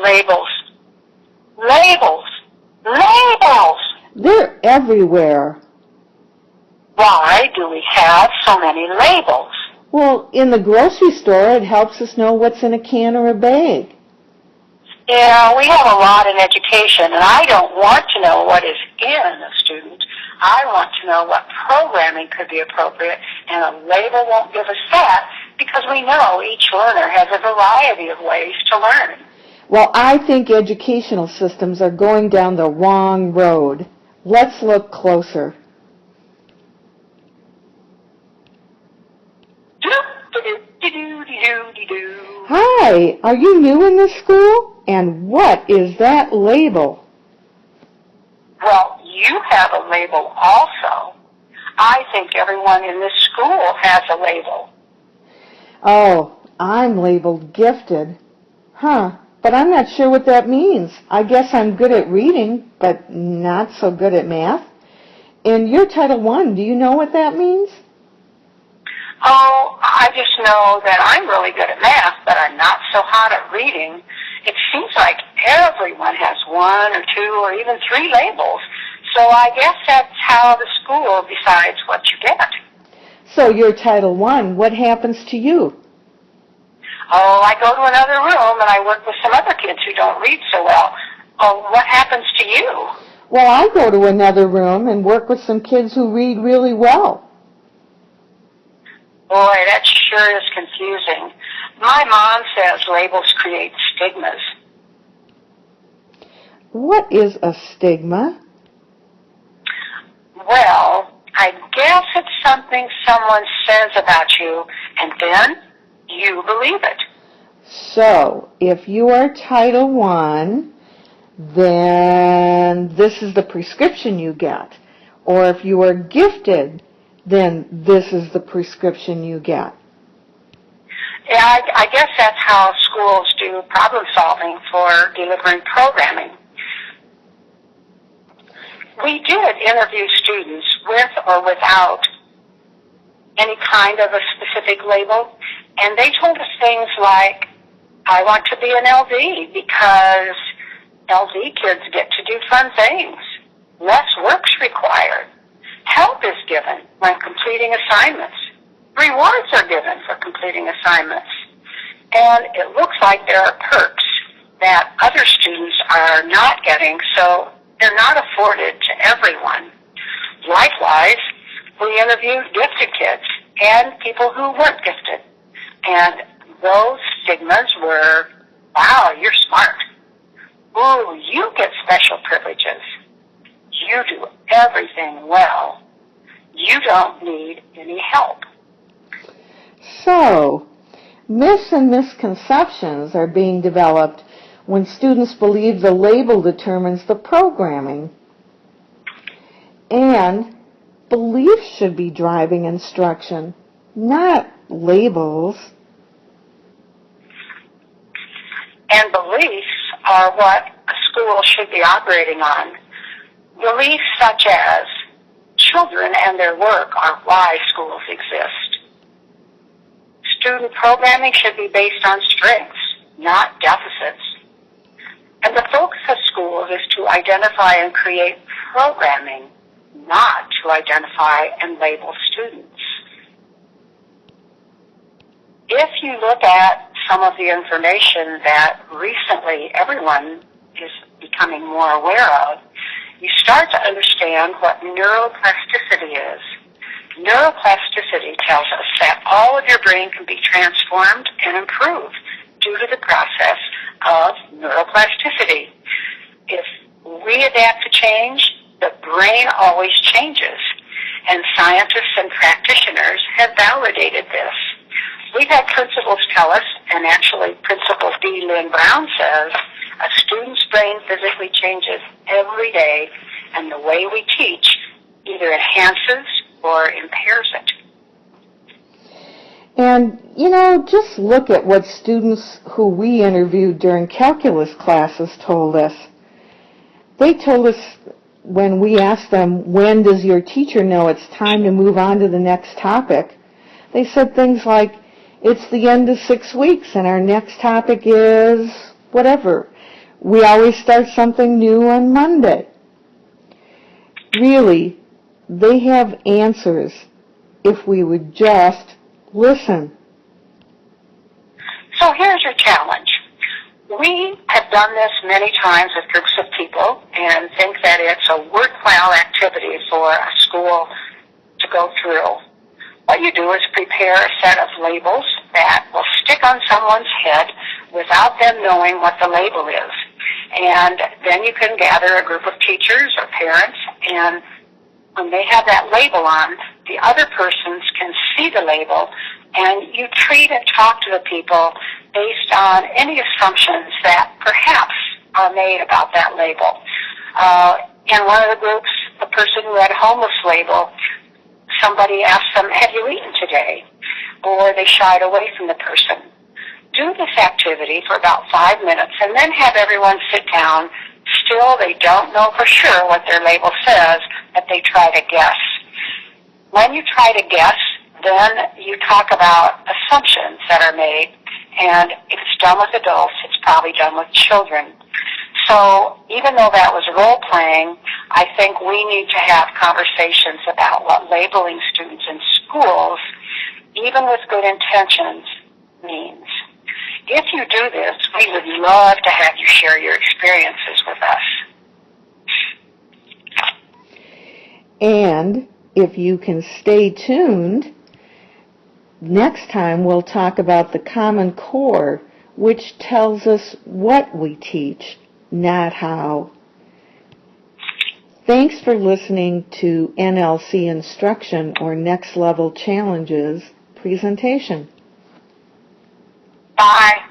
Labels. Labels. Labels. They're everywhere. Why do we have so many labels? Well, in the grocery store, it helps us know what's in a can or a bag. Yeah, we have a lot in education, and I don't want to know what is in a student. I want to know what programming could be appropriate, and a label won't give us that because we know each learner has a variety of ways to learn. Well, I think educational systems are going down the wrong road. Let's look closer. Hi, are you new in this school? And what is that label? Well, you have a label also. I think everyone in this school has a label. Oh, I'm labeled gifted. But I'm not sure what that means. I guess I'm good at reading, but not so good at math. And you're Title I. Do you know what that means? Oh, I just know that I'm really good at math, but I'm not so hot at reading. It seems like everyone has one or two or even three labels. So I guess that's how the school decides what you get. So you're Title I. What happens to you? Oh, I go to another room and I work with some other kids who don't read so well. Oh, what happens to you? Well, I go to another room and work with some kids who read really well. Boy, that sure is confusing. My mom says labels create stigmas. What is a stigma? Well, I guess it's something someone says about you, and then you believe it. So, if you are Title I, then this is the prescription you get. Or if you are gifted, then this is the prescription you get. Yeah, I guess that's how schools do problem solving for delivering programming. We did interview students with or without any kind of a specific label, and they told us things like, I want to be an LD because LD kids get to do fun things. Less work's required. Help is given when completing assignments. Rewards are given for completing assignments. And it looks like there are perks that other students are not getting, so they're not afforded to everyone. Likewise, we interviewed gifted kids and people who weren't gifted. And those stigmas were, wow, you're smart. Ooh, you get special privileges. You do everything well. You don't need any help. So, myths and misconceptions are being developed when students believe the label determines the programming. And beliefs should be driving instruction, not labels. And beliefs are what a school should be operating on. Beliefs such as children and their work are why schools exist. Student programming should be based on strengths, not deficits. And the focus of schools is to identify and create programming, not to identify and label students. If you look at some of the information that recently everyone is becoming more aware of, you start to understand what neuroplasticity is. Neuroplasticity tells us that all of your brain can be transformed and improved due to the process of neuroplasticity. If we adapt to change, the brain always changes, and scientists and practitioners have validated this. We've had principals tell us, and actually Principal D. Lynn Brown says, a student's brain physically changes every day, and the way we teach either enhances or impairs it. And, just look at what students who we interviewed during calculus classes told us. They told us when we asked them, when does your teacher know it's time to move on to the next topic? They said things like, it's the end of 6 weeks and our next topic is whatever. We always start something new on Monday. Really, they have answers if we would just listen. So here's your challenge. We have done this many times with groups of people and think that it's a worthwhile activity for a school to go through. What you do is prepare a set of labels that will stick on someone's head without them knowing what the label is. And then you can gather a group of teachers or parents, and when they have that label on, the other persons can see the label, and you treat and talk to the people based on any assumptions that perhaps are made about that label. In one of the groups, the person who had a homeless label, somebody asked them, "Have you eaten today?" Or they shied away from the person. Do this activity for about 5 minutes and then have everyone sit down. Still, they don't know for sure what their label says, but they try to guess. When you try to guess, then you talk about assumptions that are made, and if it's done with adults, it's probably done with children. So even though that was role-playing, I think we need to have conversations about what labeling students in schools, even with good intentions, means. If you do this, we would love to have you share your experiences with us. And if you can stay tuned, next time we'll talk about the Common Core, which tells us what we teach, not how. Thanks for listening to NLC Instruction, or Next Level Challenges, presentation. Bye.